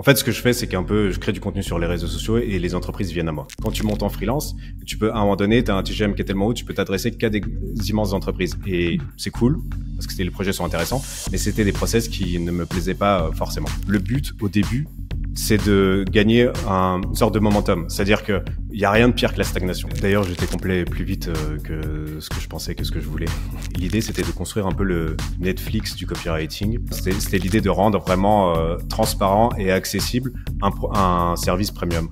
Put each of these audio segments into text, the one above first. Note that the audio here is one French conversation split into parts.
En fait, ce que je fais, c'est je crée du contenu sur les réseaux sociaux et les entreprises viennent à moi. Quand tu montes en freelance, tu peux, à un moment donné, tu as un TGM qui est tellement haut, tu peux t'adresser qu'à des immenses entreprises. Et c'est cool, parce que les projets sont intéressants, mais c'était des process qui ne me plaisaient pas forcément. Le but, au début, c'est de gagner une sorte de momentum. C'est-à-dire que il y a rien de pire que la stagnation. D'ailleurs, j'étais complet plus vite que ce que je pensais, que ce que je voulais. L'idée, c'était de construire un peu le Netflix du copywriting. C'était l'idée de rendre vraiment transparent et accessible un service premium.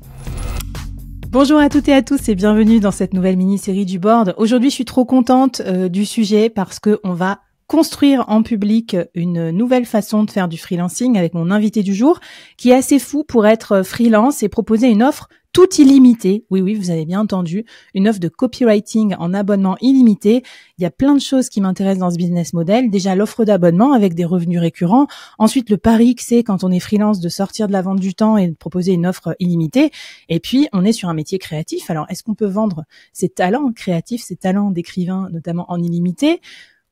Bonjour à toutes et à tous et bienvenue dans cette nouvelle mini-série du Board. Aujourd'hui, je suis trop contente du sujet parce que on va construire en public une nouvelle façon de faire du freelancing avec mon invité du jour qui est assez fou pour être freelance et proposer une offre toute illimitée. Oui, vous avez bien entendu, une offre de copywriting en abonnement illimité. Il y a plein de choses qui m'intéressent dans ce business model. Déjà, l'offre d'abonnement avec des revenus récurrents. Ensuite, le pari que c'est quand on est freelance de sortir de la vente du temps et de proposer une offre illimitée. Et puis, on est sur un métier créatif. Alors, est-ce qu'on peut vendre ses talents créatifs, ses talents d'écrivain, notamment en illimité ?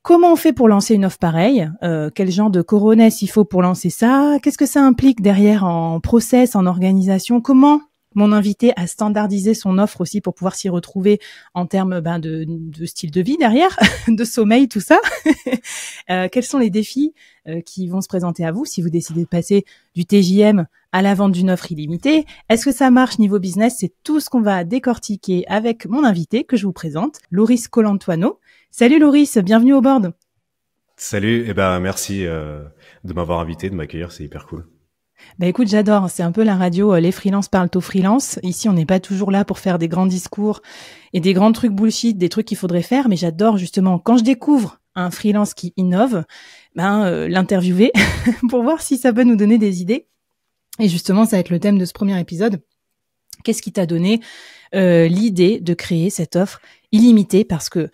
Comment on fait pour lancer une offre pareille ? Quel genre de coronesse il faut pour lancer ça ? Qu'est-ce que ça implique derrière en process, en organisation ? Comment mon invité a standardisé son offre aussi pour pouvoir s'y retrouver en termes de style de vie derrière, de sommeil, tout ça. Quels sont les défis qui vont se présenter à vous si vous décidez de passer du TJM à la vente d'une offre illimitée ? Est-ce que ça marche niveau business ? C'est tout ce qu'on va décortiquer avec mon invité que je vous présente, Loris Colantuano. Salut Loris, bienvenue au Board. Salut, merci de m'avoir invité, de m'accueillir, c'est hyper cool. Écoute, j'adore, c'est un peu la radio, les freelances parlent aux freelances. Ici, on n'est pas toujours là pour faire des grands discours et des grands trucs bullshit, des trucs qu'il faudrait faire, mais j'adore justement quand je découvre un freelance qui innove, l'interviewer pour voir si ça peut nous donner des idées. Et justement, ça va être le thème de ce premier épisode. Qu'est-ce qui t'a donné l'idée de créer cette offre illimitée ? Parce que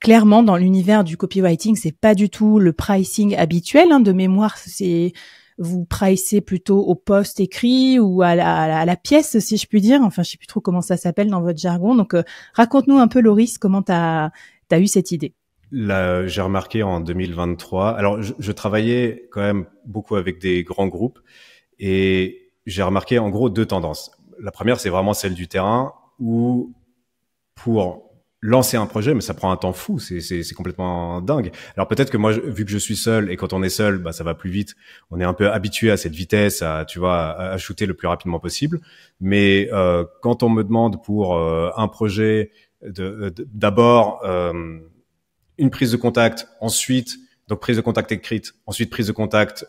clairement, dans l'univers du copywriting, c'est pas du tout le pricing habituel. De mémoire, c'est vous pricez plutôt au post écrit ou à la pièce, si je puis dire. Enfin, je sais plus trop comment ça s'appelle dans votre jargon. Donc, raconte-nous un peu, Loris, comment t'as eu cette idée. Là, j'ai remarqué en 2023. Alors, je travaillais quand même beaucoup avec des grands groupes et j'ai remarqué en gros deux tendances. La première, c'est vraiment celle du terrain où pour lancer un projet, mais ça prend un temps fou, c'est complètement dingue. Alors peut-être que moi, vu que je suis seul et quand on est seul, ça va plus vite. On est un peu habitué à cette vitesse, à shooter le plus rapidement possible. Mais quand on me demande pour un projet d'abord une prise de contact, ensuite donc prise de contact écrite, ensuite prise de contact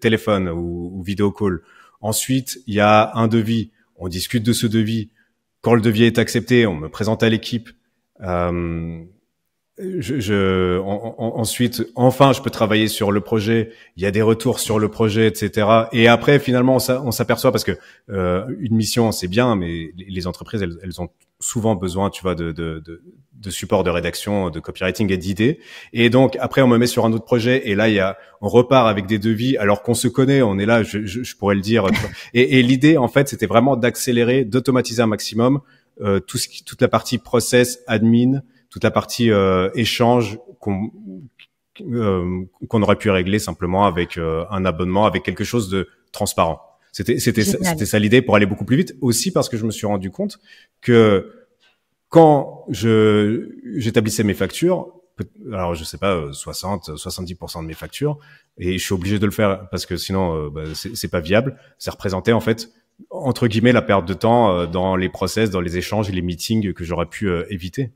téléphone ou vidéo call. Ensuite, il y a un devis. On discute de ce devis. Quand le devis est accepté, on me présente à l'équipe. Ensuite, enfin, je peux travailler sur le projet. Il y a des retours sur le projet, etc. Et après, finalement, on s'aperçoit parce que une mission, c'est bien, mais les entreprises, elles ont souvent besoin, tu vois, de support de rédaction, de copywriting et d'idées. Et donc, après, on me met sur un autre projet et là, on repart avec des devis alors qu'on se connaît, on est là, je pourrais le dire. Et l'idée, en fait, c'était vraiment d'accélérer, d'automatiser un maximum toute la partie process, admin, toute la partie échange qu'on aurait pu régler simplement avec un abonnement, avec quelque chose de transparent. C'était ça l'idée pour aller beaucoup plus vite. Aussi parce que je me suis rendu compte que quand j'établissais mes factures, alors je sais pas, 70% de mes factures, et je suis obligé de le faire parce que sinon c'est pas viable. Ça représentait en fait entre guillemets la perte de temps dans les process, dans les échanges et les meetings que j'aurais pu éviter.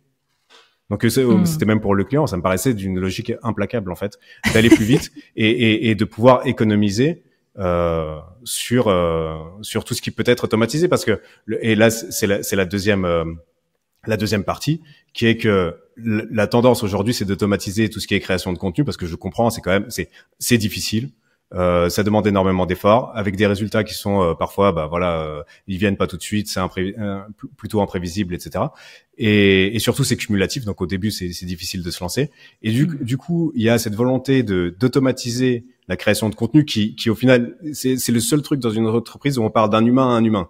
Donc c'était même pour le client, ça me paraissait d'une logique implacable en fait, d'aller plus vite et de pouvoir économiser sur tout ce qui peut être automatisé parce que et là c'est la deuxième partie qui est que la tendance aujourd'hui c'est d'automatiser tout ce qui est création de contenu parce que je comprends c'est difficile. Ça demande énormément d'efforts avec des résultats qui sont parfois ils viennent pas tout de suite, c'est plutôt imprévisible, etc. Et surtout c'est cumulatif, donc au début c'est difficile de se lancer. Et du coup il y a cette volonté d'automatiser la création de contenu qui au final c'est le seul truc dans une entreprise où on parle d'un humain à un humain.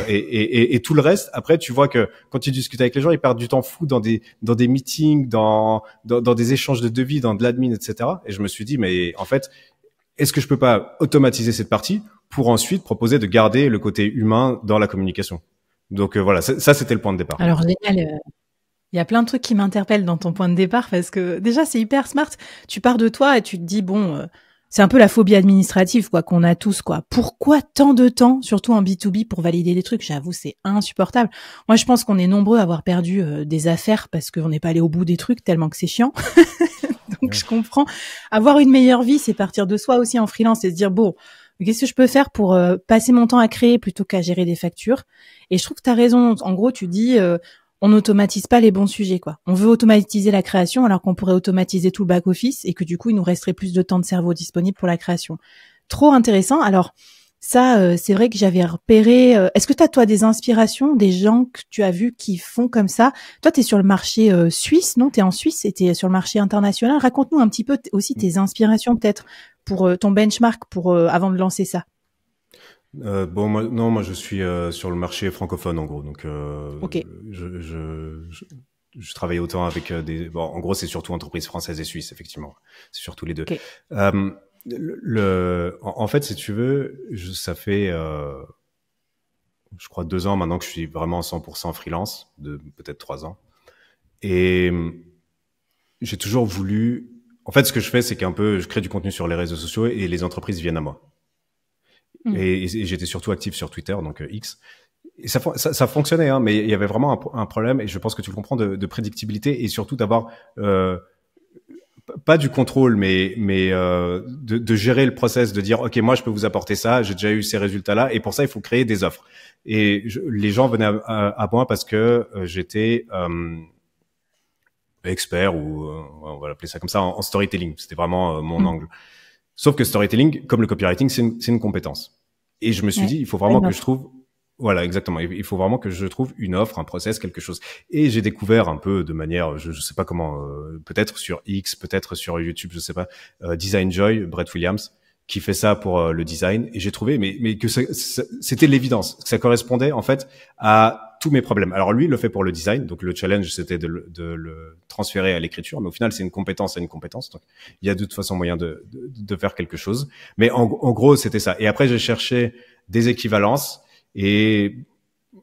Et tout le reste, après, tu vois que quand tu discutes avec les gens, ils perdent du temps fou dans des meetings, dans des échanges de devis, dans de l'admin, etc. Et je me suis dit, mais en fait, est-ce que je peux pas automatiser cette partie pour ensuite proposer de garder le côté humain dans la communication. Donc voilà, ça c'était le point de départ. Alors génial. Il y a plein de trucs qui m'interpellent dans ton point de départ parce que déjà c'est hyper smart. Tu pars de toi et tu te dis bon, c'est un peu la phobie administrative quoi qu'on a tous quoi. Pourquoi tant de temps, surtout en B2B pour valider des trucs? J'avoue c'est insupportable. Moi je pense qu'on est nombreux à avoir perdu des affaires parce qu'on n'est pas allé au bout des trucs tellement que c'est chiant. Donc je comprends. Avoir une meilleure vie, c'est partir de soi aussi en freelance et se dire bon, qu'est-ce que je peux faire pour passer mon temps à créer plutôt qu'à gérer des factures? Et je trouve que tu as raison. En gros, tu dis on n'automatise pas les bons sujets, quoi. On veut automatiser la création alors qu'on pourrait automatiser tout le back-office et que du coup, il nous resterait plus de temps de cerveau disponible pour la création. Trop intéressant. Alors, ça, c'est vrai que j'avais repéré... Est-ce que tu as, toi, des inspirations, des gens que tu as vus qui font comme ça? Toi, tu es sur le marché suisse, non? Tu es en Suisse et tu es sur le marché international. Raconte-nous un petit peu aussi tes inspirations, peut-être, pour ton benchmark avant de lancer ça. Bon, moi, je suis sur le marché francophone en gros, donc Ok. je travaille autant avec bon, en gros, c'est surtout entreprises françaises et suisses, effectivement, c'est surtout les deux. Ok. En fait, si tu veux, ça fait, je crois 2 ans maintenant que je suis vraiment 100% freelance, de peut-être 3 ans, et j'ai toujours voulu. En fait, ce que je fais, c'est qu'un peu, je crée du contenu sur les réseaux sociaux et les entreprises viennent à moi. Et j'étais surtout actif sur Twitter, donc X. Et ça fonctionnait, hein, mais il y avait vraiment un problème, et je pense que tu le comprends, de prédictibilité et surtout d'avoir pas du contrôle, mais de gérer le process, de dire ok, moi je peux vous apporter ça, j'ai déjà eu ces résultats-là, et pour ça il faut créer des offres. Et les gens venaient à moi parce que j'étais expert, ou on va l'appeler ça comme ça, en storytelling. C'était vraiment mon angle. Sauf que storytelling, comme le copywriting, c'est une compétence. Et je me suis dit, il faut vraiment que je trouve, voilà, exactement. Il faut vraiment que je trouve une offre, un process, quelque chose. Et j'ai découvert un peu de manière, je sais pas comment, peut-être sur X, peut-être sur YouTube, je sais pas, Design Joy, Brett Williams, qui fait ça pour le design. Et j'ai trouvé, mais que c'était l'évidence, que ça correspondait en fait à tous mes problèmes. Alors lui, il le fait pour le design, donc le challenge c'était de le transférer à l'écriture, mais au final c'est une compétence à une compétence, donc il y a de toute façon moyen de faire quelque chose. Mais en gros c'était ça. Et après j'ai cherché des équivalences, et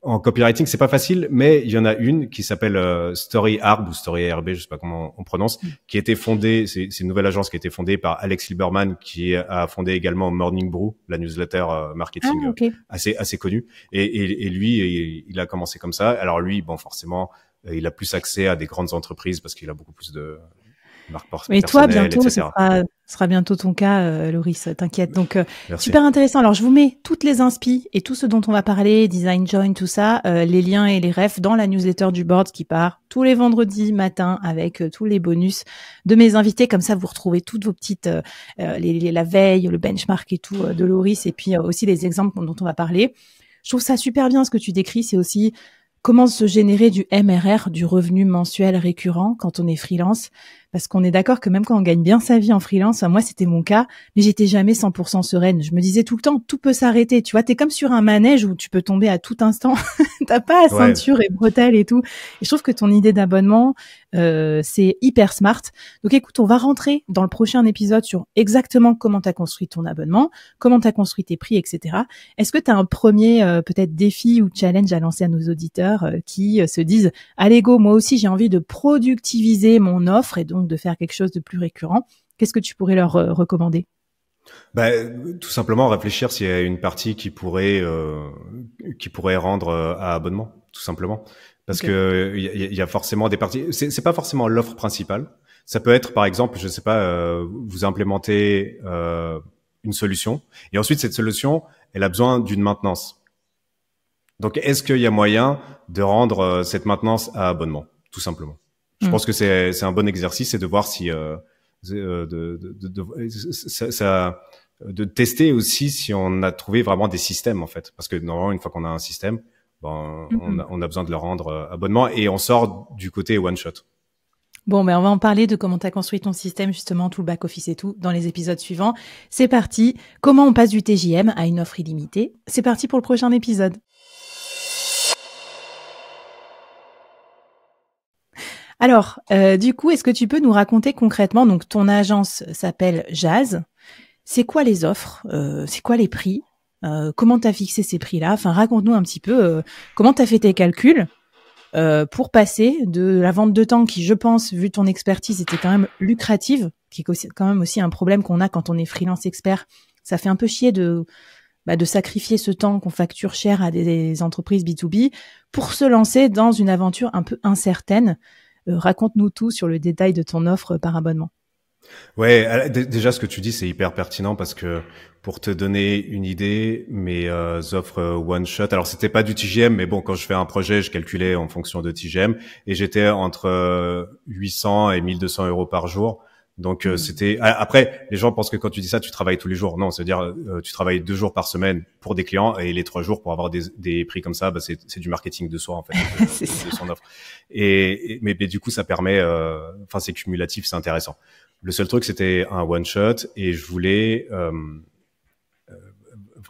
en copywriting c'est pas facile, mais il y en a une qui s'appelle StoryArb ou StoryARB, je sais pas comment on prononce, qui a été fondée, c'est une nouvelle agence qui a été fondée par Alex Lieberman, qui a fondé également Morning Brew, la newsletter marketing assez connue, et lui il a commencé comme ça. Alors lui, bon, forcément il a plus accès à des grandes entreprises parce qu'il a beaucoup plus de marques personnelles. Mais toi, bientôt, ce sera bientôt ton cas, Loris, t'inquiète. Donc, super intéressant. Alors, je vous mets toutes les inspi et tout ce dont on va parler, Design Join, tout ça, les liens et les refs dans la newsletter du board qui part tous les vendredis matin avec tous les bonus de mes invités. Comme ça, vous retrouvez toutes vos petites, la veille, le benchmark et tout de Loris, et puis aussi les exemples dont on va parler. Je trouve ça super bien ce que tu décris. C'est aussi comment se générer du MRR, du revenu mensuel récurrent quand on est freelance. Parce qu'on est d'accord que même quand on gagne bien sa vie en freelance, moi c'était mon cas, mais j'étais jamais 100% sereine. Je me disais tout le temps, tout peut s'arrêter. Tu vois, t'es comme sur un manège où tu peux tomber à tout instant. T'as pas ceinture et bretelles et tout. Et je trouve que ton idée d'abonnement, c'est hyper smart. Donc écoute, on va rentrer dans le prochain épisode sur exactement comment t'as construit ton abonnement, comment t'as construit tes prix, etc. Est-ce que t'as un premier peut-être défi ou challenge à lancer à nos auditeurs qui se disent, allez go, moi aussi j'ai envie de productiviser mon offre et donc de faire quelque chose de plus récurrent. Qu'est-ce que tu pourrais leur recommander? Tout simplement réfléchir s'il y a une partie qui pourrait rendre à abonnement, tout simplement. Parce que il y a forcément des parties. C'est pas forcément l'offre principale. Ça peut être, par exemple, je sais pas, vous implémentez une solution et ensuite cette solution, elle a besoin d'une maintenance. Donc, est-ce qu'il y a moyen de rendre cette maintenance à abonnement, tout simplement? Je pense que c'est un bon exercice, c'est de voir si de tester aussi si on a trouvé vraiment des systèmes en fait, parce que normalement une fois qu'on a un système, on a besoin de le rendre abonnement, et on sort du côté one shot. Bon, on va en parler de comment tu as construit ton système, justement, tout le back-office et tout, dans les épisodes suivants. C'est parti. Comment on passe du TJM à une offre illimitée? C'est parti pour le prochain épisode. Alors, du coup, est-ce que tu peux nous raconter concrètement, donc ton agence s'appelle Jazz, c'est quoi les offres, c'est quoi les prix, Comment t'as fixé ces prix-là? Enfin, raconte-nous un petit peu comment t'as fait tes calculs pour passer de la vente de temps qui, je pense, vu ton expertise, était quand même lucrative, qui est aussi, quand même aussi un problème qu'on a quand on est freelance expert. Ça fait un peu chier de sacrifier ce temps qu'on facture cher à des entreprises B2B pour se lancer dans une aventure un peu incertaine. Raconte-nous tout sur le détail de ton offre par abonnement. Ouais, déjà ce que tu dis c'est hyper pertinent parce que pour te donner une idée, mes offres one shot. Alors c'était pas du TGM, mais bon, quand je fais un projet, je calculais en fonction de TGM et j'étais entre 800 et 1200 euros par jour. Donc c'était. Après, les gens pensent que quand tu dis ça, tu travailles tous les jours. Non, c'est-à-dire tu travailles 2 jours par semaine pour des clients et les 3 jours pour avoir des prix comme ça. Bah, c'est du marketing de soi en fait, de son offre. Mais du coup, ça permet. Enfin, c'est cumulatif, c'est intéressant. Le seul truc, c'était un one shot et je voulais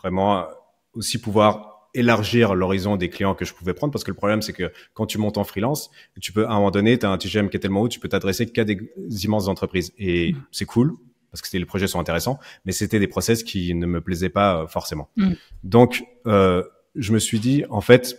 vraiment aussi pouvoir élargir l'horizon des clients que je pouvais prendre parce que le problème c'est que quand tu montes en freelance, tu peux à un moment donné, tu as un TGM qui est tellement haut, tu peux t'adresser qu'à des immenses entreprises et c'est cool parce que les projets sont intéressants, mais c'était des process qui ne me plaisaient pas forcément. Donc je me suis dit en fait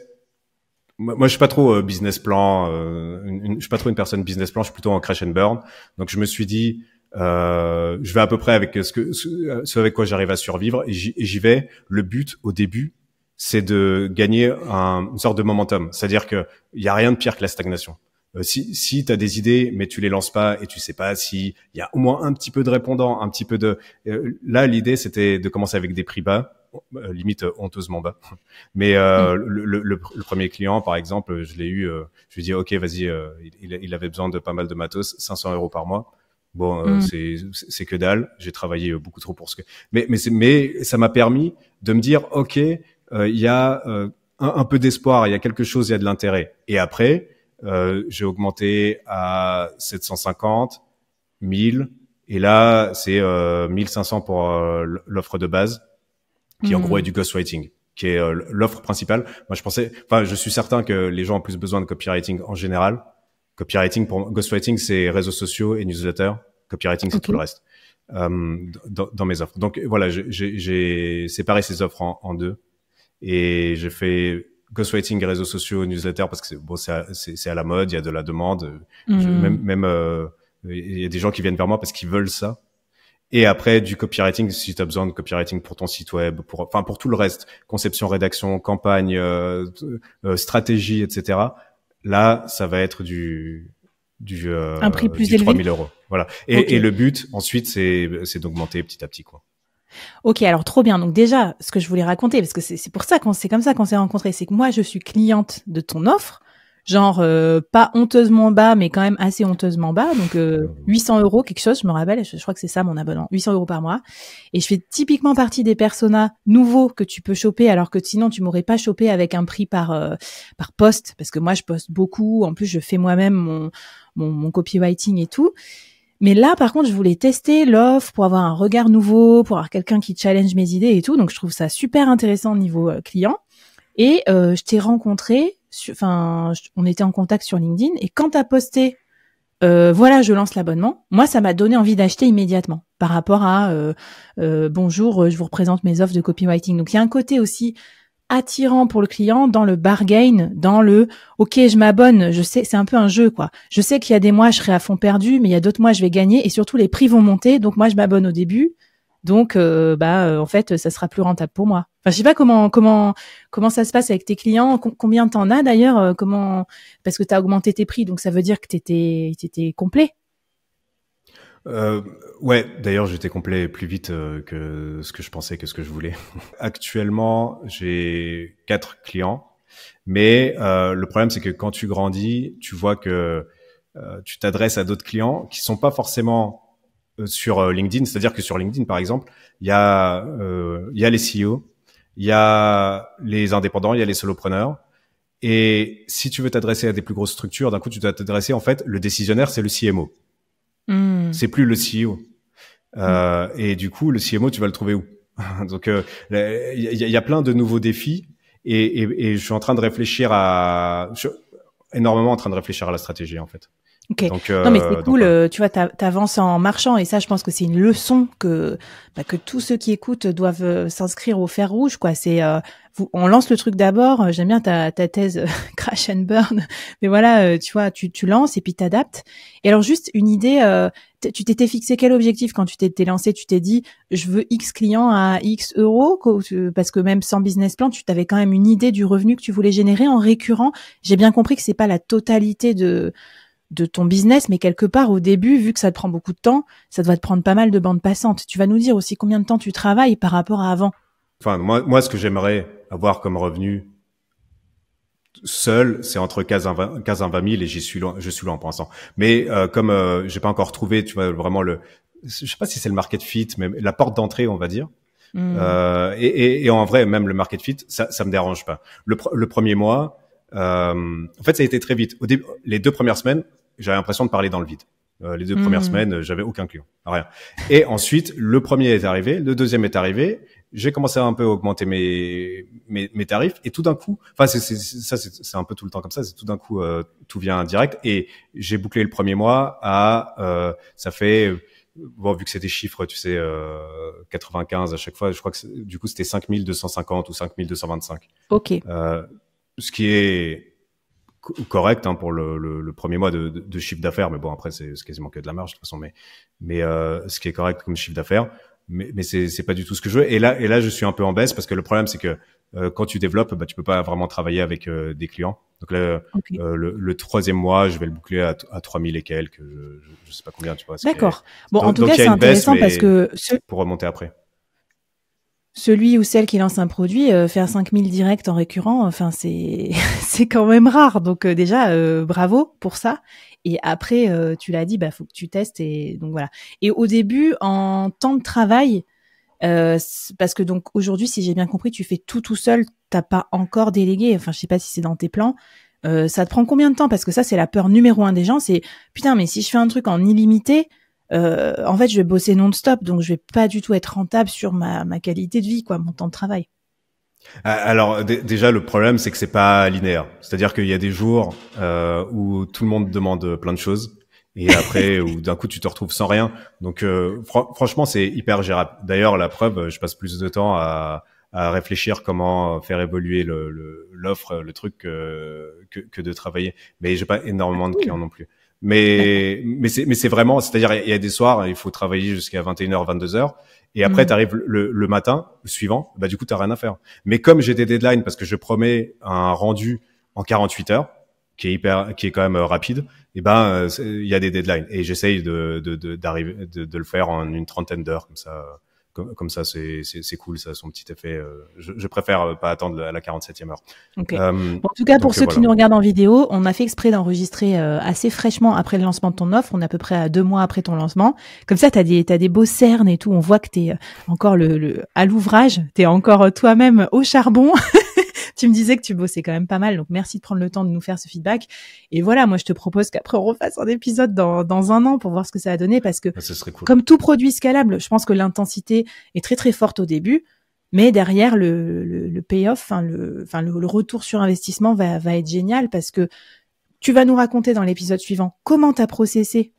moi je suis pas trop business plan, je suis pas trop une personne business plan, je suis plutôt en crash and burn. Donc je me suis dit je vais à peu près avec ce avec quoi j'arrive à survivre et j'y vais. Le but au début, c'est de gagner une sorte de momentum. C'est-à-dire que il y a rien de pire que la stagnation. Si tu as des idées, mais tu les lances pas et tu sais pas si il y a au moins un petit peu de répondants, un petit peu de. Là, l'idée c'était de commencer avec des prix bas, limite honteusement bas. Mais le premier client, par exemple, je l'ai eu. Je lui ai dit ok, vas-y. Il avait besoin de pas mal de matos, 500 euros par mois. Bon, c'est que dalle. J'ai travaillé beaucoup trop pour ce que. Mais ça m'a permis de me dire ok. Il y a un peu d'espoir, il y a quelque chose, il y a de l'intérêt. Et après, j'ai augmenté à 750, 1000, et là, c'est 1500 pour l'offre de base, qui en gros est du ghostwriting, qui est l'offre principale. Moi, je suis certain que les gens ont plus besoin de copywriting en général. Copywriting pour ghostwriting, c'est réseaux sociaux et newsletters. Copywriting, c'est tout le reste dans mes offres. Donc voilà, j'ai séparé ces offres en deux. Et j'ai fait ghostwriting et réseaux sociaux, newsletter parce que c'est à la mode, il y a de la demande. Même il y a des gens qui viennent vers moi parce qu'ils veulent ça. Et après du copywriting, si tu as besoin de copywriting pour ton site web, pour tout le reste, conception, rédaction, campagne, stratégie, etc. Là, ça va être un prix plus élevé, 3000 euros. Voilà. Et le but ensuite, c'est d'augmenter petit à petit, quoi. Ok, alors trop bien. Donc déjà, ce que je voulais raconter, parce que c'est pour ça c'est comme ça qu'on s'est rencontrés, c'est que moi je suis cliente de ton offre, genre pas honteusement bas, mais quand même assez honteusement bas, donc 800 euros quelque chose, je me rappelle, je crois que c'est ça mon abonnement, 800 euros par mois. Et je fais typiquement partie des personas nouveaux que tu peux choper, alors que sinon tu m'aurais pas chopé avec un prix par poste, parce que moi je poste beaucoup, en plus je fais moi-même mon copywriting et tout. Mais là, par contre, je voulais tester l'offre pour avoir un regard nouveau, pour avoir quelqu'un qui challenge mes idées et tout. Donc, je trouve ça super intéressant au niveau client. Et je t'ai rencontré, on était en contact sur LinkedIn. Et quand t'as posté, voilà, je lance l'abonnement, moi, ça m'a donné envie d'acheter immédiatement par rapport à bonjour, je vous représente mes offres de copywriting. Donc, il y a un côté aussi attirant pour le client dans le bargain, dans le ok, je m'abonne, je sais, c'est un peu un jeu quoi. Je sais qu'il y a des mois je serai à fond perdu, mais il y a d'autres mois je vais gagner et surtout les prix vont monter, donc moi je m'abonne au début. Donc en fait ça sera plus rentable pour moi. Enfin je sais pas comment ça se passe avec tes clients, combien t'en as d'ailleurs, parce que t'as augmenté tes prix, donc ça veut dire que t'étais complet. Ouais, d'ailleurs, j'étais complet plus vite que ce que je pensais, que ce que je voulais. Actuellement, j'ai 4 clients, mais le problème, c'est que quand tu grandis, tu vois que tu t'adresses à d'autres clients qui sont pas forcément sur LinkedIn. C'est-à-dire que sur LinkedIn, par exemple, il y a les CEO, il y a les indépendants, il y a les solopreneurs. Et si tu veux t'adresser à des plus grosses structures, d'un coup, tu dois t'adresser, en fait, le décisionnaire, c'est le CMO. C'est plus le CEO. Et du coup, le CMO, tu vas le trouver où? Donc, il y a plein de nouveaux défis et je suis en train de réfléchir énormément en train de réfléchir à la stratégie, en fait. Ok. Donc, Non, mais c'est cool. voilà. Tu vois, t'avances en marchant, et ça, je pense que c'est une leçon que tous ceux qui écoutent doivent s'inscrire au fer rouge, quoi. C'est on lance le truc d'abord. J'aime bien ta thèse crash and burn, mais voilà, tu vois, tu lances et puis t'adaptes. Et alors, juste une idée. Tu t'étais fixé quel objectif quand tu t'étais lancé? Tu t'es dit, je veux X clients à X euros, parce que même sans business plan, tu t'avais quand même une idée du revenu que tu voulais générer en récurrent. J'ai bien compris que c'est pas la totalité de ton business, mais quelque part au début, vu que ça te prend beaucoup de temps, ça doit te prendre pas mal de bandes passantes. Tu vas nous dire aussi combien de temps tu travailles par rapport à avant. Enfin, moi, ce que j'aimerais avoir comme revenu seul, c'est entre 15 et 20 000 et je suis loin pour l'instant. Mais comme j'ai pas encore trouvé, tu vois, vraiment je sais pas si c'est le market fit, mais la porte d'entrée, on va dire. Et en vrai, même le market fit, ça me dérange pas. Le premier mois, en fait, ça a été très vite. Au début, les 2 premières semaines, j'avais l'impression de parler dans le vide. Les 2 premières semaines, j'avais aucun client, rien. Et ensuite, le premier est arrivé, le deuxième est arrivé. J'ai commencé à un peu augmenter mes tarifs et tout d'un coup, enfin c'est un peu tout le temps comme ça, c'est tout d'un coup tout vient direct et j'ai bouclé le premier mois à ça fait bon vu que c'est des chiffres, tu sais 95 à chaque fois, je crois que du coup c'était 5250 ou 5225. Ok. Ce qui est correct pour le premier mois de chiffre d'affaires, mais bon après c'est quasiment que de la marge de toute façon, mais ce qui est correct comme chiffre d'affaires, mais c'est pas du tout ce que je veux. Et là je suis un peu en baisse parce que le problème c'est que quand tu développes, bah tu peux pas vraiment travailler avec des clients. Donc là Okay. le troisième mois je vais le boucler à 3000 et quelques, je sais pas combien, tu vois. D'accord. Bon, en tout donc cas, il y a c'est une baisse, intéressant parce mais que pour remonter après. celui ou celle qui lance un produit, faire 5000 directs en récurrent, enfin c'est c'est quand même rare. Donc déjà bravo pour ça. Et après tu l'as dit, bah faut que tu testes et donc voilà. Et au début en temps de travail, parce que donc aujourd'hui, si j'ai bien compris, tu fais tout seul, t'as pas encore délégué. Enfin, je sais pas si c'est dans tes plans. Ça te prend combien de temps? Parce que ça, c'est la peur numéro 1 des gens. C'est putain, mais si je fais un truc en illimité, en fait, je vais bosser non-stop, donc je vais pas du tout être rentable sur ma qualité de vie, quoi, mon temps de travail. Alors déjà le problème c'est que c'est pas linéaire. C'est-à-dire qu'il y a des jours où tout le monde demande plein de choses et après où d'un coup tu te retrouves sans rien. Donc franchement c'est hyper gérable. D'ailleurs la preuve, je passe plus de temps à réfléchir comment faire évoluer l'offre, le truc que de travailler. Mais j'ai pas énormément de clients non plus. D'accord. Mais c'est vraiment, c'est-à-dire il y a des soirs il faut travailler jusqu'à 21h 22h. Et après, tu arrives le matin, le suivant, bah du coup, t'as rien à faire. Mais comme j'ai des deadlines, parce que je promets un rendu en 48 heures, qui est quand même rapide, et ben il y a des deadlines. Et j'essaye d'arriver de le faire en une trentaine d'heures, comme ça. Comme ça, c'est cool, ça a son petit effet. Je préfère pas attendre à la 47e heure. Ok. Bon, en tout cas, pour ceux qui nous regardent en vidéo, on a fait exprès d'enregistrer assez fraîchement après le lancement de ton offre. On est à peu près à 2 mois après ton lancement. Comme ça, t'as des beaux cernes et tout. On voit que t'es encore à l'ouvrage. T'es encore toi-même au charbon. Tu me disais que tu bossais quand même pas mal. Donc, merci de prendre le temps de nous faire ce feedback. Et voilà, moi, je te propose qu'après, on refasse un épisode dans un an pour voir ce que ça a donné. Parce que, ce serait cool. Comme tout produit scalable, je pense que l'intensité est très, très forte au début. Mais derrière, le payoff, le retour sur investissement va être génial parce que tu vas nous raconter dans l'épisode suivant comment tu as processé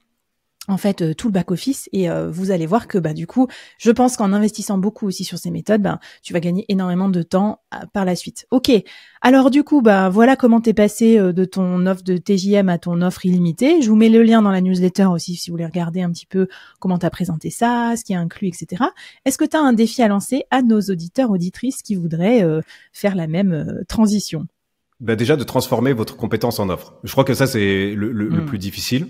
en fait tout le back office et vous allez voir que du coup, je pense qu'en investissant beaucoup aussi sur ces méthodes, tu vas gagner énormément de temps par la suite. OK. Alors du coup, voilà comment t'es passé de ton offre de TJM à ton offre illimitée. Je vous mets le lien dans la newsletter aussi si vous voulez regarder un petit peu comment t'as présenté ça, ce qui est inclus, etc. Est-ce que t'as un défi à lancer à nos auditeurs, auditrices qui voudraient faire la même transition? Déjà de transformer votre compétence en offre. Je crois que ça c'est le plus difficile.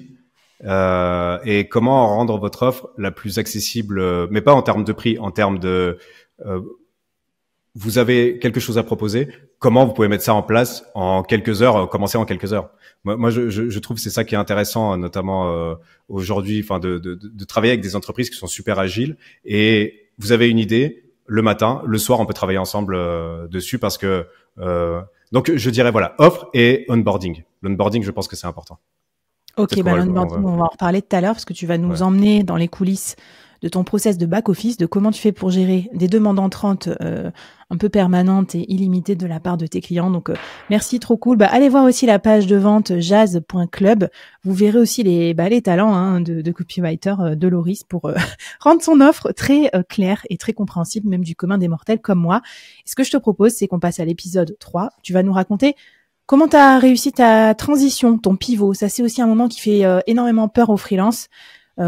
Et comment rendre votre offre la plus accessible, mais pas en termes de prix, en termes de vous avez quelque chose à proposer, comment vous pouvez mettre ça en place en quelques heures, commencer en quelques heures. Moi je trouve que c'est ça qui est intéressant, notamment aujourd'hui, enfin de travailler avec des entreprises qui sont super agiles et vous avez une idée le matin, le soir on peut travailler ensemble dessus parce que donc je dirais voilà, offre et onboarding. L'onboarding, je pense que c'est important. Ok, l'onboarding, on va en reparler tout à l'heure parce que tu vas nous emmener dans les coulisses de ton process de back-office, de comment tu fais pour gérer des demandes entrantes un peu permanentes et illimitées de la part de tes clients. Donc, merci, trop cool. Allez voir aussi la page de vente jazz.club. Vous verrez aussi les talents de copywriter de Loris pour rendre son offre très claire et très compréhensible, même du commun des mortels comme moi. Et ce que je te propose, c'est qu'on passe à l'épisode 3. Tu vas nous raconter comment tu as réussi ta transition, ton pivot. Ça, c'est aussi un moment qui fait énormément peur aux freelances.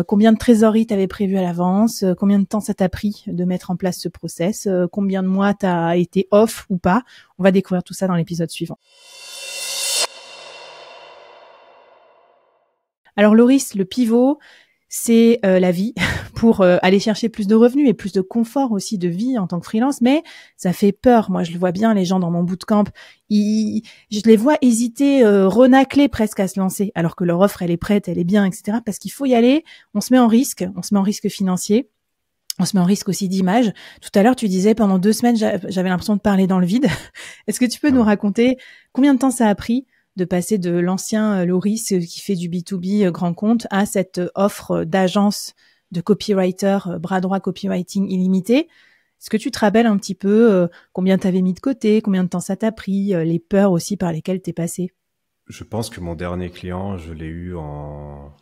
Combien de trésorerie t'avais prévu à l'avance, combien de temps ça t'a pris de mettre en place ce process, combien de mois t'as été off ou pas. On va découvrir tout ça dans l'épisode suivant. Alors Loris, le pivot, c'est la vie pour aller chercher plus de revenus et plus de confort aussi de vie en tant que freelance, mais ça fait peur. Moi, je le vois bien, les gens dans mon bootcamp, je les vois hésiter, renacler presque à se lancer, alors que leur offre, elle est prête, elle est bien, etc. Parce qu'il faut y aller, on se met en risque financier, on se met en risque aussi d'image. Tout à l'heure, tu disais, pendant 2 semaines, j'avais l'impression de parler dans le vide. Est-ce que tu peux nous raconter combien de temps ça a pris de passer de l'ancien Loris qui fait du B2B grand compte à cette offre d'agence de copywriter, bras droit copywriting illimité? Est-ce que tu te rappelles un petit peu combien t'avais mis de côté, combien de temps ça t'a pris, les peurs aussi par lesquelles t'es passé? Je pense que mon dernier client, je l'ai eu en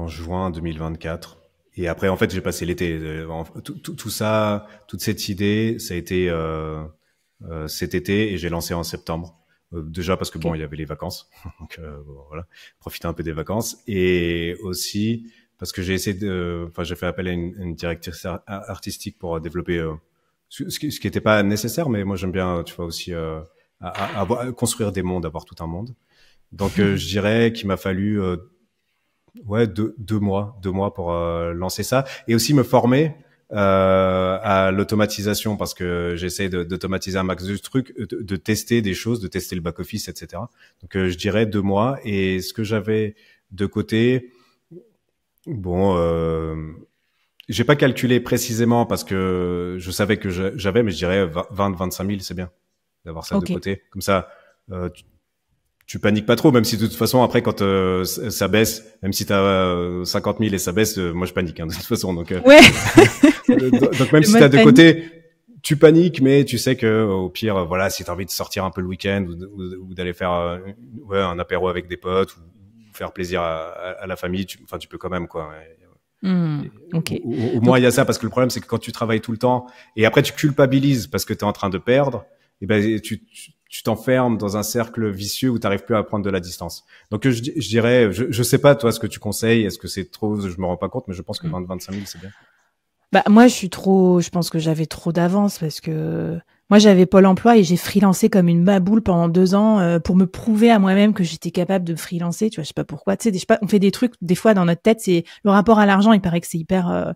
juin 2024. Et après, en fait, j'ai passé l'été. Tout ça, toute cette idée, ça a été cet été et j'ai lancé en septembre. Déjà parce que bon, il y avait les vacances, donc voilà, profiter un peu des vacances, et aussi parce que j'ai fait appel à une directrice artistique pour développer ce qui n'était pas nécessaire, mais moi j'aime bien, tu vois, aussi construire des mondes, avoir tout un monde. Donc je dirais qu'il m'a fallu 2 mois pour lancer ça, et aussi me former à l'automatisation, parce que j'essaie d'automatiser un max de trucs, de tester des choses, de tester le back-office, etc. Donc je dirais 2 mois. Et ce que j'avais de côté, bon, j'ai pas calculé précisément parce que je savais que j'avais, mais je dirais 20-25 000, c'est bien d'avoir ça de côté. Comme ça, tu paniques pas trop, même si de toute façon après quand ça baisse, même si t'as 50 000 et ça baisse, moi je panique de toute façon. Donc ouais. donc même si t'as de côté, tu paniques, mais tu sais que au pire, voilà, si t'as envie de sortir un peu le week-end ou d'aller faire un apéro avec des potes ou faire plaisir à la famille, tu peux quand même, quoi. Okay. Au moins il y a ça, parce que le problème c'est que quand tu travailles tout le temps et après tu culpabilises parce que t'es en train de perdre, et ben tu t'enfermes dans un cercle vicieux où tu n'arrives plus à prendre de la distance. Donc je dirais, je sais pas toi ce que tu conseilles, est-ce que c'est trop, je me rends pas compte, mais je pense que 20-25 000 c'est bien. Moi je pense que j'avais trop d'avance, parce que moi j'avais Pôle emploi et j'ai freelancé comme une baboule pendant 2 ans pour me prouver à moi-même que j'étais capable de freelancer, tu vois, je sais pas pourquoi, tu sais, on fait des trucs des fois dans notre tête, c'est le rapport à l'argent, il paraît que c'est hyper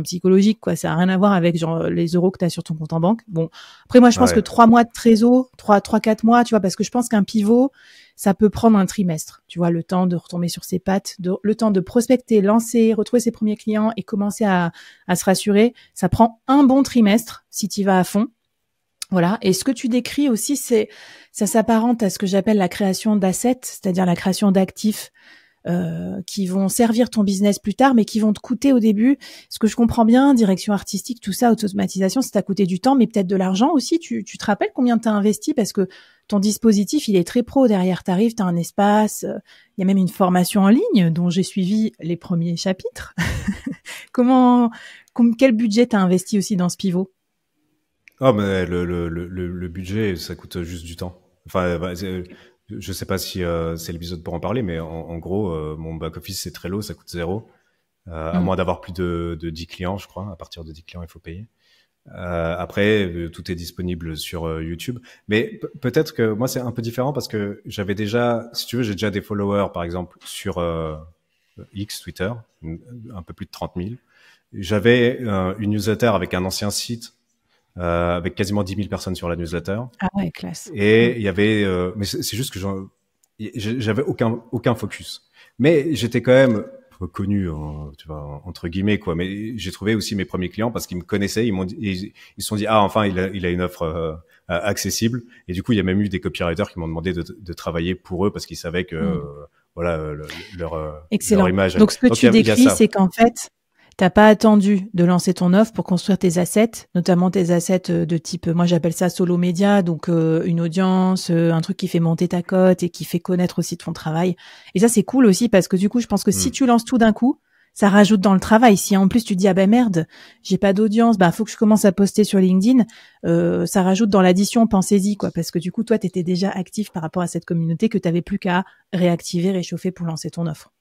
psychologique, quoi. Ça a rien à voir avec genre les euros que tu as sur ton compte en banque. Bon, après moi je pense que 3 mois de trésor, 3-4 mois, tu vois, parce que je pense qu'un pivot, ça peut prendre un trimestre, tu vois, le temps de retomber sur ses pattes, le temps de prospecter, lancer, retrouver ses premiers clients et commencer à se rassurer. Ça prend un bon trimestre si tu y vas à fond. Voilà. Et ce que tu décris aussi, ça s'apparente à ce que j'appelle la création d'assets, c'est-à-dire la création d'actifs qui vont servir ton business plus tard, mais qui vont te coûter au début. Ce que je comprends bien, direction artistique, tout ça, automatisation, ça t'a coûté du temps, mais peut-être de l'argent aussi. Tu te rappelles combien t'as investi? Parce que ton dispositif, il est très pro. Derrière, t'arrives, t'as un espace. Il y a même une formation en ligne dont j'ai suivi les premiers chapitres. Quel budget t'as investi aussi dans ce pivot? Oh, mais le budget, ça coûte juste du temps. Enfin, je sais pas si c'est l'épisode pour en parler, mais en gros, mon back-office, c'est Trello, ça coûte 0. À moins d'avoir plus de 10 clients, je crois. À partir de 10 clients, il faut payer. Après, tout est disponible sur YouTube. Mais peut-être que moi, c'est un peu différent parce que j'avais déjà, si tu veux, j'ai déjà des followers, par exemple, sur X, Twitter, un peu plus de 30 000. J'avais une newsletter avec un ancien site avec quasiment 10 000 personnes sur la newsletter. Ah ouais, classe. Et il y avait, mais c'est juste que j'avais aucun focus. Mais j'étais quand même connu, tu vois, entre guillemets, quoi. Mais j'ai trouvé aussi mes premiers clients parce qu'ils me connaissaient, ils se sont dit, ah, enfin, il a une offre accessible. Et du coup, il y a même eu des copywriters qui m'ont demandé de travailler pour eux parce qu'ils savaient que, voilà, leur image. Donc, ce que tu décris, c'est qu'en fait, t'as pas attendu de lancer ton offre pour construire tes assets, notamment tes assets de type, moi j'appelle ça solo média, donc une audience, un truc qui fait monter ta cote et qui fait connaître aussi ton travail. Et ça c'est cool aussi parce que du coup je pense que si tu lances tout d'un coup, ça rajoute dans le travail. Si en plus tu dis ah ben merde, j'ai pas d'audience, bah faut que je commence à poster sur LinkedIn, ça rajoute dans l'addition, pensez-y quoi, parce que du coup toi t'étais déjà actif par rapport à cette communauté que t'avais plus qu'à réactiver, réchauffer pour lancer ton offre.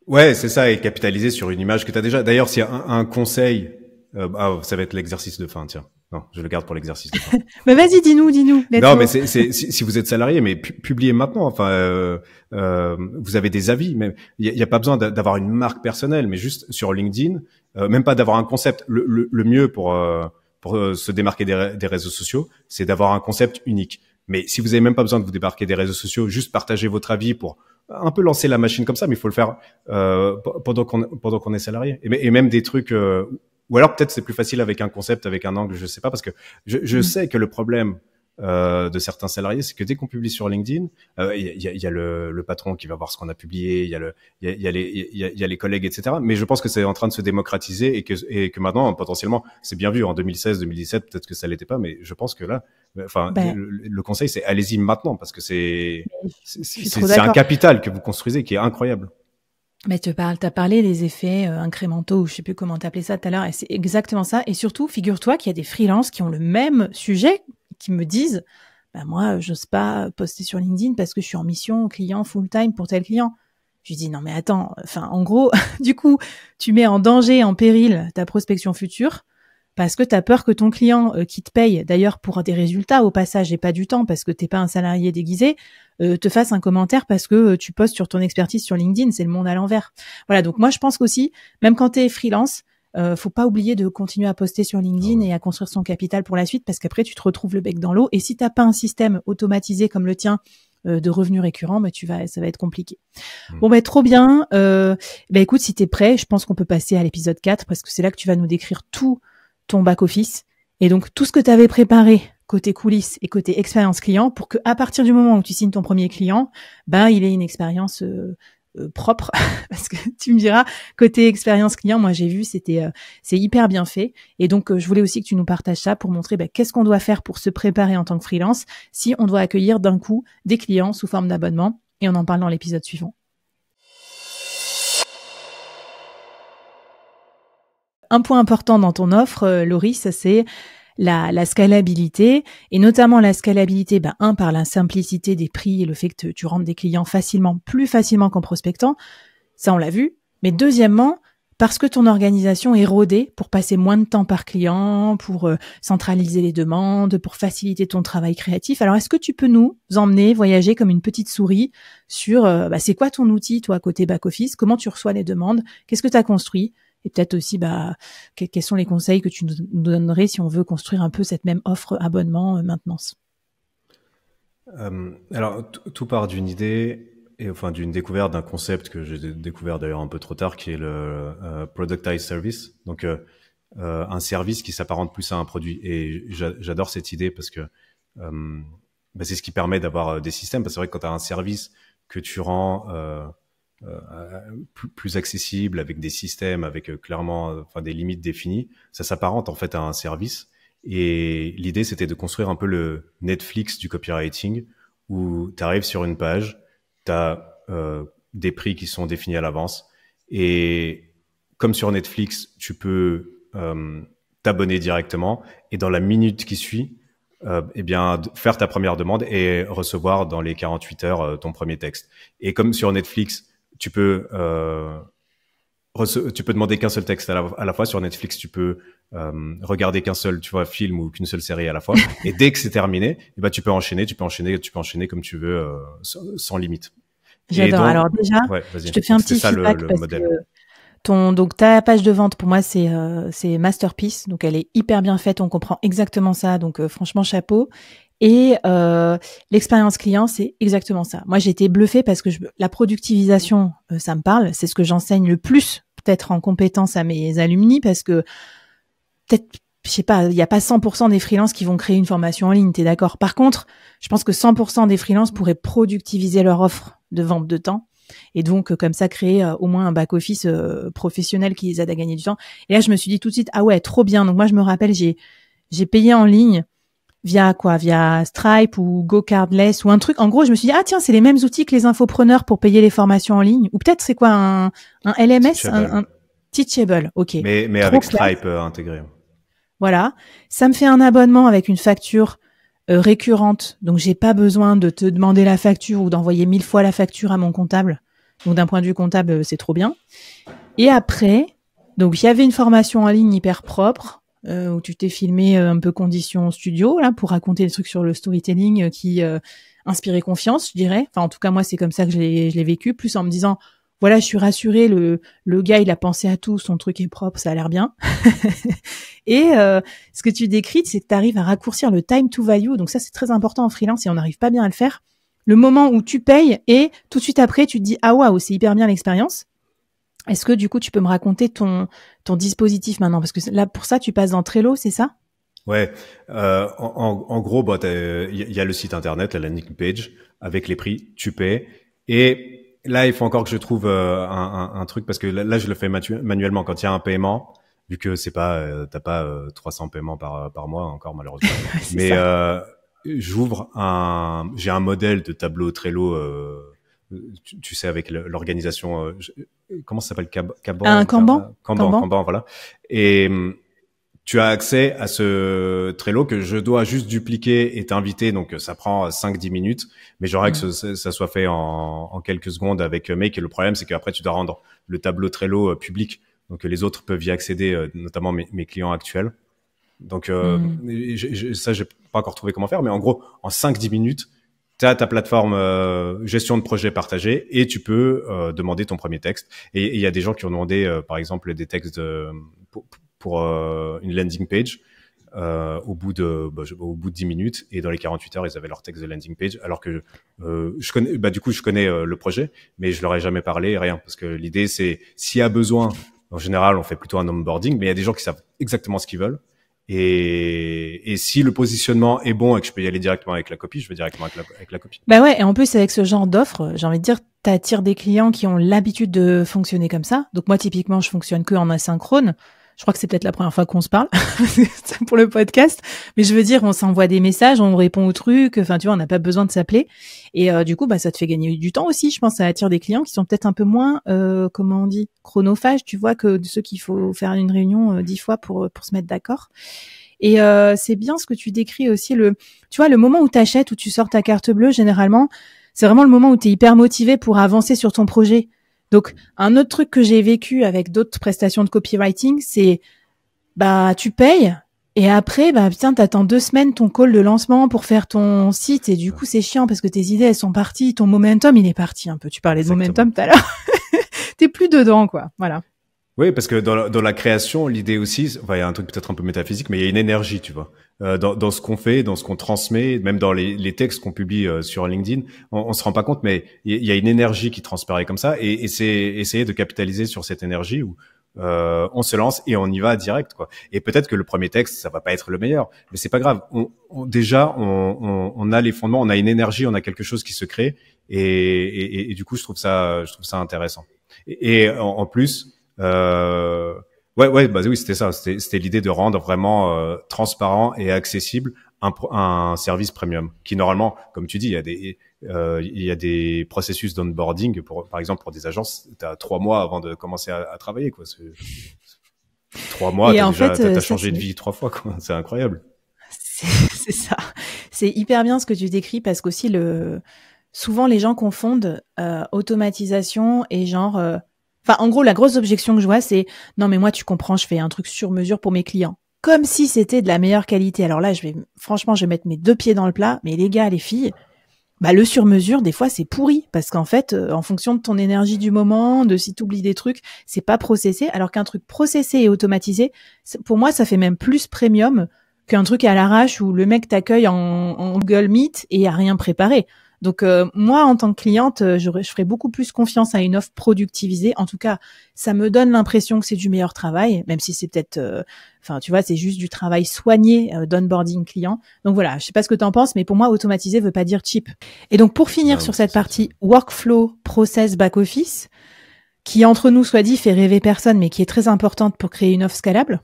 Ouais, c'est ça, et capitaliser sur une image que tu as déjà. D'ailleurs, s'il y a un conseil, ça va être l'exercice de fin, tiens. Non, je le garde pour l'exercice de fin. Mais vas-y, dis-nous. Non, mais si vous êtes salarié, mais publiez maintenant. Enfin, vous avez des avis, mais il y a pas besoin d'avoir une marque personnelle, mais juste sur LinkedIn, même pas d'avoir un concept. Le mieux pour se démarquer des réseaux sociaux, c'est d'avoir un concept unique. Mais si vous avez même pas besoin de vous démarquer des réseaux sociaux, juste partager votre avis pour un peu lancer la machine comme ça, mais il faut le faire pendant qu'on est salarié. Et même des trucs, ou alors peut-être c'est plus facile avec un concept, avec un angle, je sais pas, parce que je sais que le problème de certains salariés, c'est que dès qu'on publie sur LinkedIn, il y a le patron qui va voir ce qu'on a publié, il y a les collègues, etc. Mais je pense que c'est en train de se démocratiser et que maintenant, potentiellement, c'est bien vu en 2016, 2017, peut-être que ça l'était pas, mais je pense que là, enfin, le conseil, c'est allez-y maintenant parce que c'est un capital que vous construisez qui est incroyable. Mais t'as parlé des effets incrémentaux, ou je sais plus comment t'appelais ça tout à l'heure, et c'est exactement ça. Et surtout, figure-toi qu'il y a des freelances qui ont le même sujet, qui me disent, bah moi, j'ose pas poster sur LinkedIn parce que je suis en mission client full-time pour tel client. Je lui dis, non mais attends, enfin, en gros, du coup, tu mets en danger, en péril ta prospection future, parce que t'as peur que ton client qui te paye, d'ailleurs pour des résultats au passage et pas du temps, parce que t'es pas un salarié déguisé, te fasse un commentaire parce que tu postes sur ton expertise sur LinkedIn, c'est le monde à l'envers. Voilà, donc moi je pense qu'aussi, même quand t'es freelance, faut pas oublier de continuer à poster sur LinkedIn et à construire son capital pour la suite, parce qu'après tu te retrouves le bec dans l'eau. Et si t'as pas un système automatisé comme le tien de revenus récurrents, bah ça va être compliqué. Bon trop bien. Écoute, si t'es prêt, je pense qu'on peut passer à l'épisode 4 parce que c'est là que tu vas nous décrire tout ton back-office et donc tout ce que tu avais préparé côté coulisses et côté expérience client pour que à partir du moment où tu signes ton premier client, il ait une expérience propre parce que tu me diras côté expérience client, moi j'ai vu c'est hyper bien fait et donc je voulais aussi que tu nous partages ça pour montrer qu'est-ce qu'on doit faire pour se préparer en tant que freelance si on doit accueillir d'un coup des clients sous forme d'abonnement et on en parle dans l'épisode suivant. Un point important dans ton offre, Loris, c'est la scalabilité, et notamment la scalabilité, par la simplicité des prix et le fait que tu rentres des clients plus facilement qu'en prospectant, ça on l'a vu, mais deuxièmement, parce que ton organisation est rodée pour passer moins de temps par client, pour centraliser les demandes, pour faciliter ton travail créatif. Alors est-ce que tu peux nous emmener, voyager comme une petite souris sur c'est quoi ton outil, toi, côté back-office, comment tu reçois les demandes, qu'est-ce que tu as construit? Et peut-être aussi, quels sont les conseils que tu nous donnerais si on veut construire un peu cette même offre abonnement maintenance? Alors, tout part d'une idée, et enfin d'une découverte d'un concept que j'ai découvert d'ailleurs un peu trop tard, qui est le productized service. Donc, un service qui s'apparente plus à un produit. Et j'adore cette idée parce que c'est ce qui permet d'avoir des systèmes. Parce que c'est vrai que quand tu as un service que tu rends plus accessible avec des systèmes, avec clairement des limites définies, ça s'apparente en fait à un service. Et l'idée c'était de construire un peu le Netflix du copywriting où tu arrives sur une page, tu as des prix qui sont définis à l'avance et comme sur Netflix, tu peux t'abonner directement et dans la minute qui suit faire ta première demande et recevoir dans les 48 heures ton premier texte. Et comme sur Netflix, tu peux demander qu'un seul texte à la fois. Sur Netflix, tu peux regarder qu'un seul, film ou qu'une seule série à la fois. Et dès que c'est terminé, tu peux enchaîner comme tu veux, sans limite. J'adore. Donc, alors déjà, je te fais un petit feedback parce modèle. Que donc ta page de vente pour moi c'est masterpiece. Donc elle est hyper bien faite, on comprend exactement ça. Donc franchement chapeau. Et l'expérience client, c'est exactement ça. Moi, j'ai été bluffée parce que la productivisation, ça me parle. C'est ce que j'enseigne le plus, peut-être en compétence à mes alumni, parce que peut-être, je sais pas, il n'y a pas 100% des freelances qui vont créer une formation en ligne, t'es d'accord? Par contre, je pense que 100% des freelances pourraient productiviser leur offre de vente de temps. et donc comme ça créer au moins un back-office professionnel qui les aide à gagner du temps. Et là, je me suis dit tout de suite, ah ouais, trop bien. Donc moi, je me rappelle, j'ai payé en ligne via Stripe ou GoCardless ou un truc. En gros, je me suis dit, ah tiens, c'est les mêmes outils que les infopreneurs pour payer les formations en ligne. Ou peut-être c'est quoi, un LMS, un Teachable, ok. Mais avec Stripe intégré. Voilà. Ça me fait un abonnement avec une facture récurrente. Donc, j'ai pas besoin de te demander la facture ou d'envoyer 1000 fois la facture à mon comptable. Donc, d'un point de vue comptable, c'est trop bien. Et après, donc, il y avait une formation en ligne hyper propre, où tu t'es filmé un peu conditions studio, là, pour raconter des trucs sur le storytelling qui inspirait confiance, je dirais. Enfin, en tout cas, moi, c'est comme ça que je l'ai vécu, plus en me disant, voilà, je suis rassurée, le gars, il a pensé à tout, son truc est propre, ça a l'air bien. Et ce que tu décris, c'est que tu arrives à raccourcir le time to value. Donc ça, c'est très important en freelance et on n'arrive pas bien à le faire. Le moment où tu payes et tout de suite après, tu te dis, ah waouh, c'est hyper bien l'expérience. Est-ce que du coup, tu peux me raconter ton dispositif maintenant? Parce que là, pour ça, tu passes dans Trello, c'est ça? Ouais. En gros, bah, il y a le site internet, la landing page, avec les prix, tu paies. Et là, il faut encore que je trouve un truc, parce que là, je le fais manuellement. Quand il y a un paiement, vu que c'est pas, t'as pas 300 paiements par mois encore, malheureusement. Mais j'ai un modèle de tableau Trello, tu sais, avec l'organisation, comment ça s'appelle, Kanban, voilà. Et tu as accès à ce Trello que je dois juste dupliquer et t'inviter, donc ça prend 5-10 minutes, mais j'aurais que ça soit fait en quelques secondes avec Make. Et le problème, c'est qu'après, tu dois rendre le tableau Trello public, donc les autres peuvent y accéder, notamment mes clients actuels. Donc ça, j'ai pas encore trouvé comment faire, mais en gros, en 5-10 minutes, tu as ta plateforme gestion de projet partagée et tu peux demander ton premier texte. Et il y a des gens qui ont demandé, par exemple, des textes pour une landing page au bout de 10 minutes, et dans les 48 heures, ils avaient leur texte de landing page, alors que je connais le projet, mais je leur ai jamais parlé, rien, parce que l'idée, c'est s'il y a besoin, en général, on fait plutôt un onboarding, mais il y a des gens qui savent exactement ce qu'ils veulent. Et si le positionnement est bon et que je peux y aller directement avec la copie, je vais directement avec la copie. Bah ouais, et en plus, avec ce genre d'offre, j'ai envie de dire, t'attires des clients qui ont l'habitude de fonctionner comme ça. Donc moi, typiquement, je fonctionne que en asynchrone. Je crois que c'est peut-être la première fois qu'on se parle pour le podcast, mais je veux dire, on s'envoie des messages, on répond aux trucs, enfin tu vois, on n'a pas besoin de s'appeler, et du coup, bah ça te fait gagner du temps aussi. Je pense que ça attire des clients qui sont peut-être un peu moins, comment on dit, chronophages, tu vois, que ceux qu'il faut faire une réunion 10 fois pour se mettre d'accord. Et c'est bien ce que tu décris aussi, tu vois, le moment où t'achètes, où tu sors ta carte bleue, généralement, c'est vraiment le moment où t'es hyper motivé pour avancer sur ton projet. Donc, un autre truc que j'ai vécu avec d'autres prestations de copywriting, c'est, bah, tu payes, et après, bah, putain, t'attends 2 semaines ton call de lancement pour faire ton site, et du coup, c'est chiant parce que tes idées, elles sont parties, ton momentum, il est parti un peu. Tu parlais de momentum tout à l'heure. T'es plus dedans, quoi. Voilà. Oui, parce que dans la création, l'idée aussi, enfin, il y a un truc peut-être un peu métaphysique, mais il y a une énergie, tu vois. Dans ce qu'on fait, dans ce qu'on transmet, même dans les textes qu'on publie sur LinkedIn, on se rend pas compte, mais il y a une énergie qui transparaît comme ça, et c'est essayer de capitaliser sur cette énergie où on se lance et on y va direct, quoi. Et peut-être que le premier texte, ça va pas être le meilleur, mais c'est pas grave. On a les fondements, on a une énergie, on a quelque chose qui se crée, et du coup, je trouve ça intéressant. Et en plus, bah oui, c'était ça. C'était l'idée de rendre vraiment transparent et accessible un service premium qui, normalement, comme tu dis, il y a des processus d'onboarding par exemple, pour des agences, t'as 3 mois avant de commencer à travailler, quoi. 3 mois, t'as changé de vie 3 fois, quoi. C'est incroyable. C'est ça. C'est hyper bien ce que tu décris, parce qu'aussi souvent les gens confondent automatisation et genre. Enfin, en gros, la grosse objection que je vois, c'est « Non, mais moi, tu comprends, je fais un truc sur mesure pour mes clients. » Comme si c'était de la meilleure qualité. Alors là, franchement, je vais mettre mes 2 pieds dans le plat. Mais les gars, les filles, bah, le sur mesure, des fois, c'est pourri. Parce qu'en fait, en fonction de ton énergie du moment, de si t'oublies des trucs, c'est pas processé. Alors qu'un truc processé et automatisé, pour moi, ça fait même plus premium qu'un truc à l'arrache où le mec t'accueille en Google Meet et a rien préparé. Donc moi, en tant que cliente, je ferais beaucoup plus confiance à une offre productivisée. En tout cas, ça me donne l'impression que c'est du meilleur travail, même si c'est peut-être, tu vois, c'est juste du travail soigné d'onboarding client. Donc voilà, je sais pas ce que tu en penses, mais pour moi, automatiser veut pas dire cheap. Et donc pour finir sur cette partie workflow, process, back office, qui entre nous soit dit fait rêver personne, mais qui est très importante pour créer une offre scalable.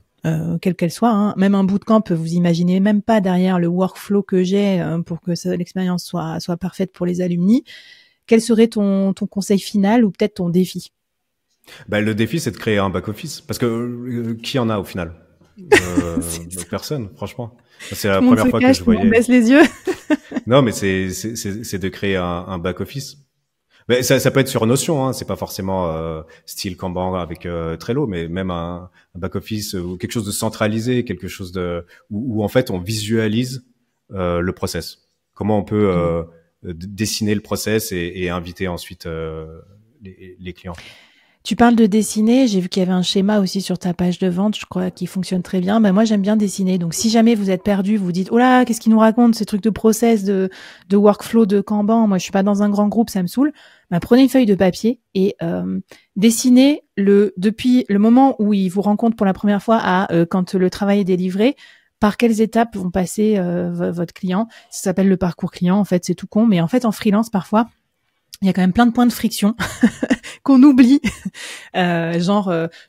Quelle qu'elle soit, hein. Même un bootcamp, vous imaginez même pas derrière le workflow que j'ai pour que l'expérience soit parfaite pour les alumni. Quel serait ton conseil final ou peut-être ton défi? Le défi, c'est de créer un back-office. Parce que qui en a au final personne, franchement. C'est la première fois que je voyais. On baisse les yeux. Non, mais c'est de créer un back-office. Mais ça peut être sur Notion, hein. C'est pas forcément style Kanban avec Trello, mais même un back office ou quelque chose de centralisé, quelque chose de où en fait on visualise le process. Comment on peut dessiner le process et inviter ensuite les clients. Tu parles de dessiner, j'ai vu qu'il y avait un schéma aussi sur ta page de vente, je crois, qui fonctionne très bien. Moi, j'aime bien dessiner. Donc, si jamais vous êtes perdu, vous dites, oh là, qu'est-ce qu'il nous raconte, ces trucs de process, de workflow, de Kanban. Moi, je suis pas dans un grand groupe, ça me saoule. Prenez une feuille de papier et dessinez depuis le moment où il vous rencontre pour la première fois à quand le travail est délivré, par quelles étapes vont passer votre client. Ça s'appelle le parcours client. En fait, c'est tout con. Mais en fait, en freelance, parfois, il y a quand même plein de points de friction qu'on oublie.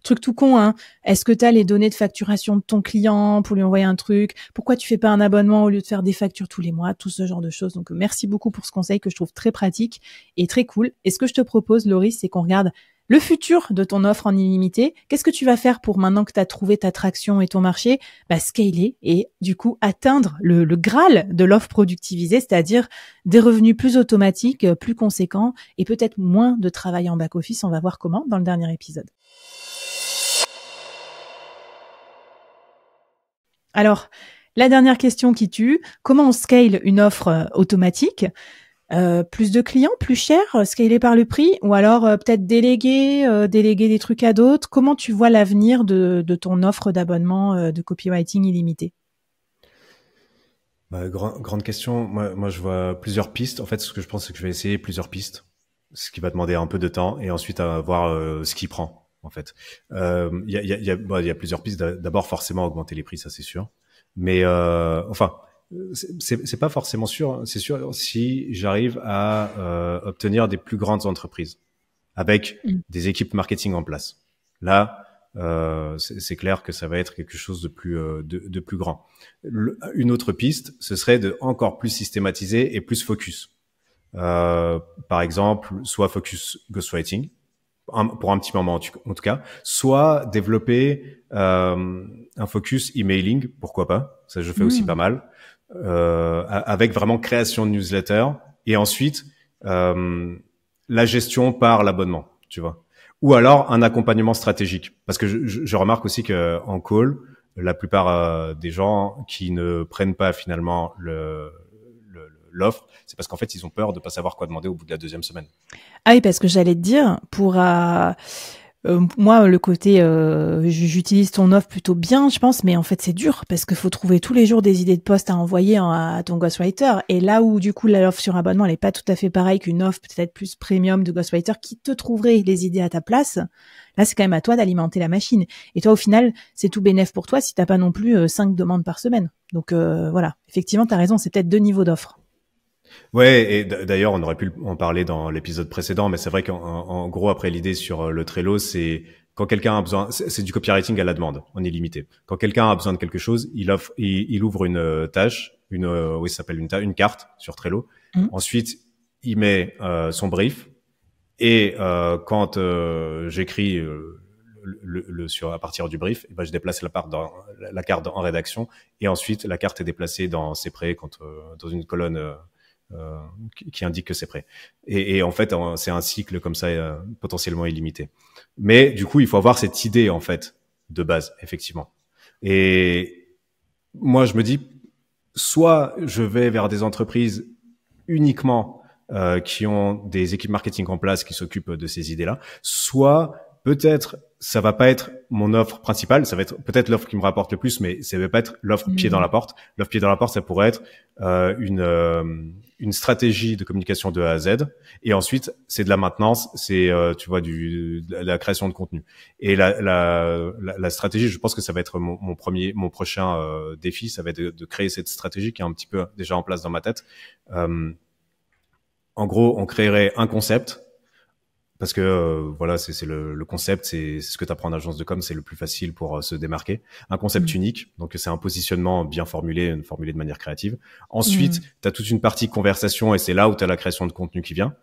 Truc tout con, hein. Est-ce que tu as les données de facturation de ton client pour lui envoyer un truc? Pourquoi tu fais pas un abonnement au lieu de faire des factures tous les mois? Tout ce genre de choses. Donc, merci beaucoup pour ce conseil que je trouve très pratique et très cool. Et ce que je te propose, Laurie, c'est qu'on regarde le futur de ton offre en illimité. Qu'est-ce que tu vas faire pour maintenant que tu as trouvé ta traction et ton marché? Scaler et du coup atteindre le Graal de l'offre productivisée, c'est-à-dire des revenus plus automatiques, plus conséquents et peut-être moins de travail en back-office. On va voir comment dans le dernier épisode. Alors, la dernière question qui tue, comment on scale une offre automatique? Plus de clients, plus cher, scaler par le prix, ou alors peut-être déléguer des trucs à d'autres. Comment tu vois l'avenir de ton offre d'abonnement de copywriting illimité? Grande question. Moi, je vois plusieurs pistes. En fait, ce que je pense, c'est que je vais essayer plusieurs pistes, ce qui va demander un peu de temps, et ensuite à voir ce qui prend. En fait, il y a plusieurs pistes. D'abord, forcément, augmenter les prix, ça c'est sûr. Mais c'est pas forcément sûr. C'est sûr si j'arrive à obtenir des plus grandes entreprises avec des équipes marketing en place. Là, c'est clair que ça va être quelque chose de plus grand. Une autre piste, ce serait de encore plus systématiser et plus focus. Par exemple, soit focus ghostwriting pour un petit moment en tout cas, soit développer un focus emailing, pourquoi pas, ça je fais aussi pas mal, avec vraiment création de newsletter et ensuite la gestion par l'abonnement, tu vois. Ou alors un accompagnement stratégique, parce que je remarque aussi que en call, la plupart des gens qui ne prennent pas finalement l'offre, c'est parce qu'en fait ils ont peur de pas savoir quoi demander au bout de la deuxième semaine. Ah oui, parce que j'allais te dire, pour moi, le côté j'utilise ton offre plutôt bien, je pense, mais en fait c'est dur parce qu'il faut trouver tous les jours des idées de poste à envoyer à ton ghostwriter. Et là où du coup l'offre sur abonnement, elle est pas tout à fait pareille qu'une offre peut-être plus premium de ghostwriter qui te trouverait les idées à ta place. Là, c'est quand même à toi d'alimenter la machine. Et toi, au final, c'est tout bénef pour toi si t'as pas non plus 5 demandes par semaine. Donc voilà, effectivement, t'as raison, c'est peut-être 2 niveaux d'offres. Ouais, et d'ailleurs, on aurait pu en parler dans l'épisode précédent, mais c'est vrai qu'en gros, après, l'idée sur le Trello, c'est quand quelqu'un a besoin, c'est du copywriting à la demande, en illimité. Quand quelqu'un a besoin de quelque chose, il ouvre une tâche, ça s'appelle une carte sur Trello. Ensuite, il met son brief, et quand j'écris à partir du brief, je déplace la carte en rédaction, et ensuite la carte est déplacée dans C'est prêt dans une colonne qui indique que c'est prêt. Et en fait, c'est un cycle comme ça potentiellement illimité. Mais du coup, il faut avoir cette idée en fait de base, effectivement. Et moi, je me dis, soit je vais vers des entreprises uniquement qui ont des équipes marketing en place qui s'occupent de ces idées-là, soit peut-être ça va pas être mon offre principale, ça va être peut-être l'offre qui me rapporte le plus, mais ça va pas être l'offre pied dans la porte. L'offre pied dans la porte, ça pourrait être une stratégie de communication de A à Z, et ensuite c'est de la maintenance, c'est tu vois de la création de contenu. Et la stratégie, je pense que ça va être mon prochain défi, ça va être de créer cette stratégie qui est un petit peu déjà en place dans ma tête. En gros, on créerait un concept. Parce que voilà, c'est le concept, c'est ce que tu apprends en agence de com, c'est le plus facile pour se démarquer. Un concept unique, donc c'est un positionnement bien formulé de manière créative. Ensuite, tu as toute une partie conversation et c'est là où tu as la création de contenu qui vient.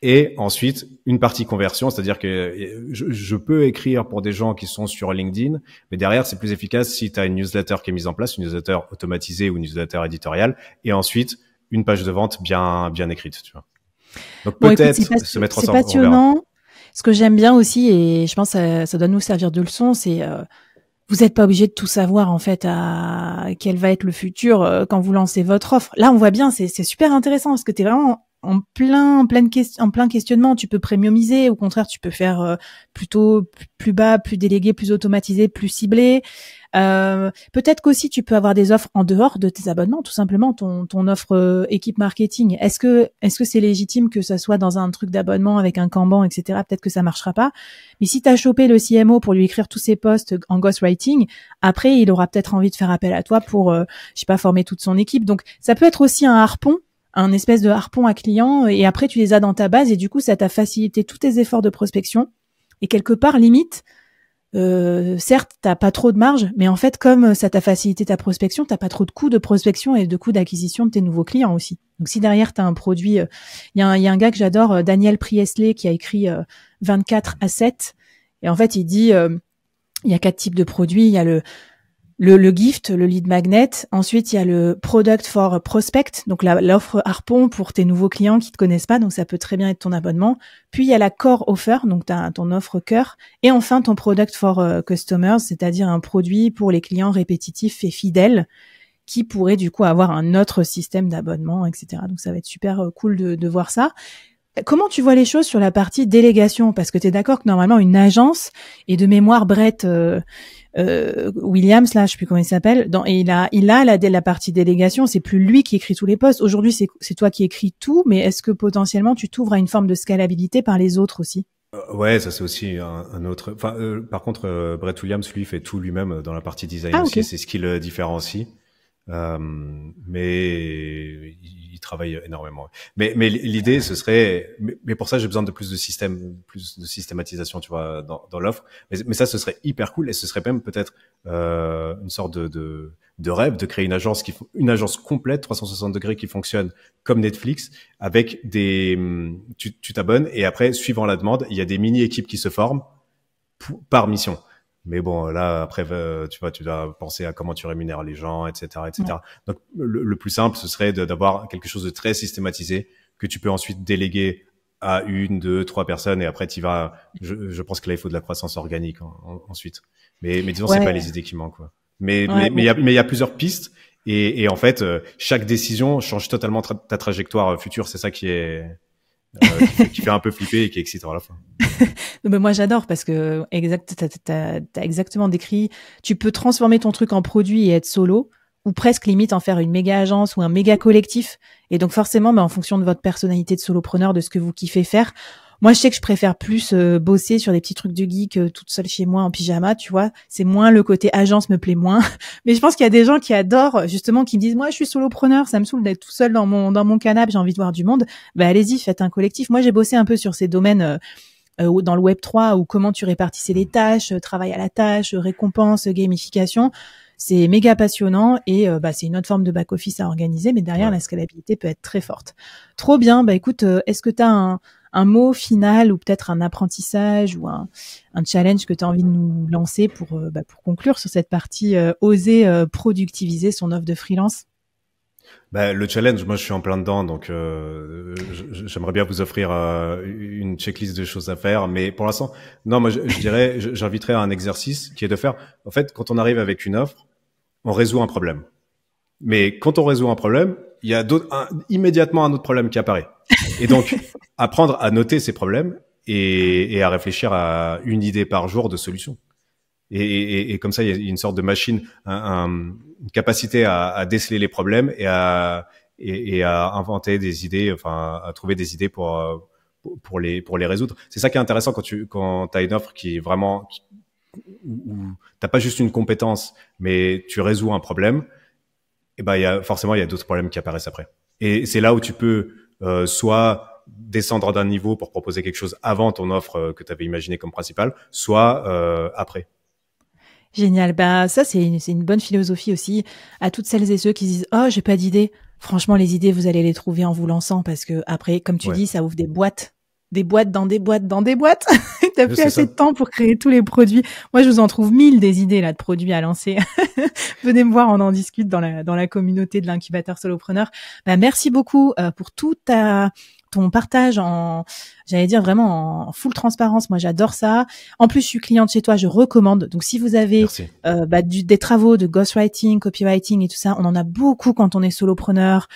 Et ensuite, une partie conversion, c'est-à-dire que je peux écrire pour des gens qui sont sur LinkedIn, mais derrière, c'est plus efficace si tu as une newsletter qui est mise en place, une newsletter automatisée ou une newsletter éditoriale, et ensuite une page de vente bien écrite, tu vois. Donc peut-être se mettre ensemble. C'est passionnant. Ce que j'aime bien aussi, et je pense que ça doit nous servir de leçon, c'est vous n'êtes pas obligé de tout savoir en fait à quel va être le futur quand vous lancez votre offre. Là, on voit bien, c'est super intéressant parce que tu es vraiment en plein questionnement. Tu peux premiumiser, au contraire, tu peux faire plutôt plus bas, plus délégué, plus automatisé, plus ciblé. Peut-être qu'aussi tu peux avoir des offres en dehors de tes abonnements, tout simplement ton offre équipe marketing. Est-ce que c'est légitime que ça soit dans un truc d'abonnement avec un Kanban, etc. Peut-être que ça marchera pas. Mais si tu as chopé le CMO pour lui écrire tous ses posts en ghostwriting, après il aura peut-être envie de faire appel à toi pour je sais pas, former toute son équipe. Donc ça peut être aussi un harpon, un espèce de harpon à client, et après tu les as dans ta base et du coup ça t'a facilité tous tes efforts de prospection. Et quelque part, limite, certes, t'as pas trop de marge, mais en fait, comme ça t'a facilité ta prospection, t'as pas trop de coûts de prospection et de coûts d'acquisition de tes nouveaux clients aussi. Donc, si derrière t'as un produit, il y a un gars que j'adore, Daniel Priestley, qui a écrit 24 assets. Et en fait, il dit, il y a 4 types de produits. Il y a le gift, le lead magnet. Ensuite, il y a le product for prospect, donc l'offre harpon pour tes nouveaux clients qui te connaissent pas, donc ça peut très bien être ton abonnement. Puis il y a la core offer, donc t'as ton offre cœur. Et enfin, ton product for customers, c'est-à-dire un produit pour les clients répétitifs et fidèles qui pourraient du coup avoir un autre système d'abonnement, etc. Donc ça va être super cool de voir ça. Comment tu vois les choses sur la partie délégation? Parce que tu es d'accord que normalement une agence, et de mémoire Brett Williams, là, je sais plus comment il s'appelle, il a la partie délégation, c'est plus lui qui écrit tous les posts. Aujourd'hui, c'est toi qui écris tout, mais est-ce que potentiellement tu t'ouvres à une forme de scalabilité par les autres aussi? Ouais, ça c'est aussi un autre. Enfin, par contre, Brett Williams, lui, fait tout lui-même dans la partie design aussi. Okay. C'est ce qui le différencie. Mais il travaille énormément. Mais l'idée, ce serait, mais pour ça, j'ai besoin de plus de systématisation, tu vois, dans l'offre. Mais ça, ce serait hyper cool, et ce serait même peut-être une sorte de rêve de créer une agence complète 360 degrés qui fonctionne comme Netflix, avec tu t'abonnes, et après, suivant la demande, il y a des mini équipes qui se forment par mission. Mais bon, là, après, tu vois, tu dois penser à comment tu rémunères les gens, etc., etc. Ouais. Donc, le plus simple, ce serait d'avoir quelque chose de très systématisé que tu peux ensuite déléguer à 1, 2, 3 personnes, et après, tu vas. Je pense que là, il faut de la croissance organique ensuite. Mais disons, c'est pas les idées qui manquent, quoi. Mais il y a plusieurs pistes, et en fait, chaque décision change totalement ta trajectoire future. C'est ça qui est qui fait un peu flipper et qui est excitant à la fin. Mais moi j'adore, parce que t'as exactement décrit. Tu peux transformer ton truc en produit et être solo, ou presque limite en faire une méga agence ou un méga collectif. Et donc forcément, en fonction de votre personnalité de solopreneur, de ce que vous kiffez faire. Moi, je sais que je préfère plus bosser sur des petits trucs de geek toute seule chez moi en pyjama, tu vois. C'est moins, le côté agence me plaît moins. Mais je pense qu'il y a des gens qui adorent, justement, qui me disent, moi, je suis solopreneur, ça me saoule d'être tout seul dans mon canapé, j'ai envie de voir du monde. Bah, allez-y, faites un collectif. Moi, j'ai bossé un peu sur ces domaines dans le Web 3, ou comment tu répartissais les tâches, travail à la tâche, récompense, gamification. C'est méga passionnant, et c'est une autre forme de back-office à organiser, mais derrière, la scalabilité peut être très forte. Trop bien. Bah écoute, est-ce que tu as un mot final, ou peut-être un apprentissage, ou un challenge que tu as envie de nous lancer pour conclure sur cette partie oser productiviser son offre de freelance? Le challenge, moi je suis en plein dedans, donc j'aimerais bien vous offrir une checklist de choses à faire, mais pour l'instant, non, moi je dirais, j'inviterais à un exercice qui est de faire, en fait, quand on arrive avec une offre, on résout un problème. Mais quand on résout un problème, il y a immédiatement un autre problème qui apparaît. Et donc, apprendre à noter ces problèmes et à réfléchir à une idée par jour de solution. Et comme ça, il y a une sorte de machine, une capacité à déceler les problèmes et à inventer des idées, enfin, à trouver des idées pour les résoudre. C'est ça qui est intéressant quand t'as une offre qui est vraiment, où t'as pas juste une compétence, mais tu résous un problème. Et ben, il y a d'autres problèmes qui apparaissent après. Et c'est là où tu peux, soit descendre d'un niveau pour proposer quelque chose avant ton offre que tu avais imaginé comme principale, soit après. Génial. Bah, ça, c'est une bonne philosophie aussi à toutes celles et ceux qui disent, oh, j'ai pas d'idée. Franchement, les idées, vous allez les trouver en vous lançant parce que après, comme tu dis, ça ouvre des boîtes dans des boîtes dans des boîtes. T'as plus assez de temps pour créer tous les produits. Moi, je vous en trouve 1000 des idées, là, de produits à lancer. Venez me voir, on en discute dans la communauté de l'incubateur solopreneur. Bah, merci beaucoup, pour ton partage j'allais dire vraiment en full transparence. Moi, j'adore ça. En plus, je suis cliente chez toi, je recommande. Donc, si vous avez des travaux de ghostwriting, copywriting et tout ça, on en a beaucoup quand on est solopreneur.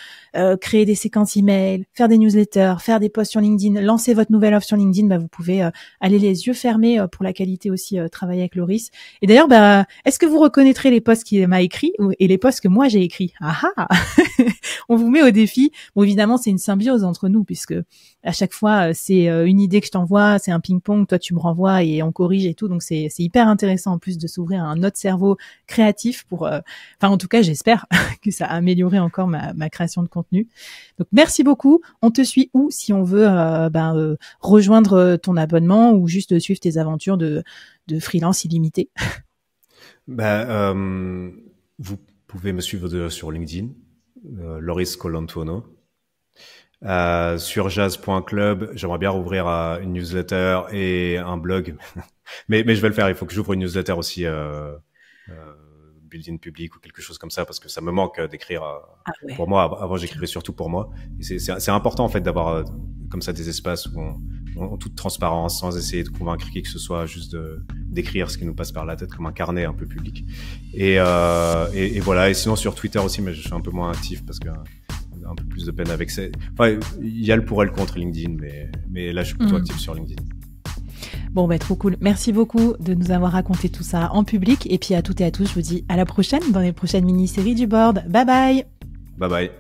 Créer des séquences email, faire des newsletters, faire des posts sur LinkedIn, lancer votre nouvelle offre sur LinkedIn, bah, vous pouvez aller les yeux fermés pour la qualité aussi, travailler avec Loris. Et d'ailleurs, bah, est-ce que vous reconnaîtrez les posts qu'il m'a écrits et les posts que moi j'ai écrits? On vous met au défi. Bon, évidemment, c'est une symbiose entre nous puisque à chaque fois, c'est une idée que je t'envoie, c'est un ping-pong, toi tu me renvoies et on corrige et tout. Donc c'est hyper intéressant en plus de s'ouvrir à un autre cerveau créatif pour, en tout cas, j'espère que ça a amélioré encore ma création de contenu. Donc merci beaucoup. On te suit où si on veut rejoindre ton abonnement ou juste suivre tes aventures de freelance illimité? Vous pouvez me suivre sur LinkedIn, Loris Colantuono. Sur jazz.club, j'aimerais bien rouvrir une newsletter et un blog, mais je vais le faire. Il faut que j'ouvre une newsletter aussi, build-in public ou quelque chose comme ça, parce que ça me manque d'écrire pour moi. Avant, j'écrivais surtout pour moi. Et c'est important en fait d'avoir comme ça des espaces où en toute transparence, sans essayer de convaincre qui que ce soit, juste d'écrire ce qui nous passe par la tête comme un carnet un peu public. Et voilà. Et sinon sur Twitter aussi, mais je suis un peu moins actif parce que un peu plus de peine avec ça. Enfin, il y a le pour et le contre LinkedIn, mais là, je suis plutôt actif sur LinkedIn. Bon, bah, trop cool. Merci beaucoup de nous avoir raconté tout ça en public. Et puis à toutes et à tous, je vous dis à la prochaine dans les prochaines mini-séries du board. Bye bye. Bye bye.